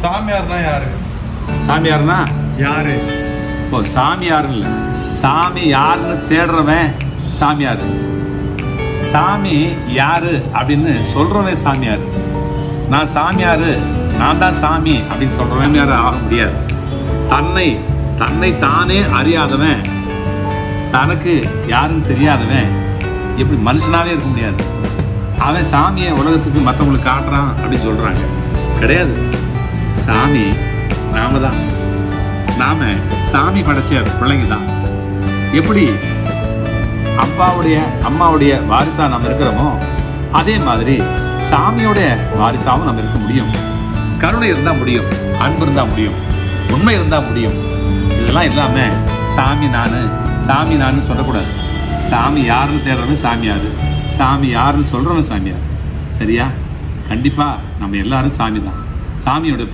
சாமியார்னா யாரு? சாமியார்னா யாரு? ஓ, சாமியார் இல்லை, சாமி யாருன்னு தேடுறவன் சாமியார். சாமி யாரு அப்படின்னு சொல்றவன் சாமியார். நான் சாமியாரு, நான் தான் சாமி அப்படின்னு சொல்றவன் சாமியார் ஆக முடியாது. தன்னை தானே அறியாதவன், தனக்கு யாருன்னு தெரியாதவன் எப்படி மனுஷனாவே இருக்க முடியாது. அவன் சாமியை உலகத்துக்கு மற்றவங்களுக்கு காட்டுறான் அப்படின்னு சொல்றாங்க. கிடையாது. சாமி நாம தான். நாம சாமி படைச்ச பிள்ளைங்க தான். எப்படி அம்மாவுடைய வாரிசா நம்ம இருக்கிறோமோ அதே மாதிரி சாமியோடைய வாரிசாவும் நம்ம இருக்க முடியும். கருணை இருந்தா முடியும், அன்பு இருந்தா முடியும், உண்மை இருந்தா முடியும். இதெல்லாம் இல்லாம சாமி நானு சொல்லக்கூடாது. சாமி யாருன்னு தேடுறவன் சாமியாரு, சாமி யாருன்னு சொல்றவன் சாமியார். சரியா? கண்டிப்பா நம்ம எல்லாரும் சாமி தான். சாமியோட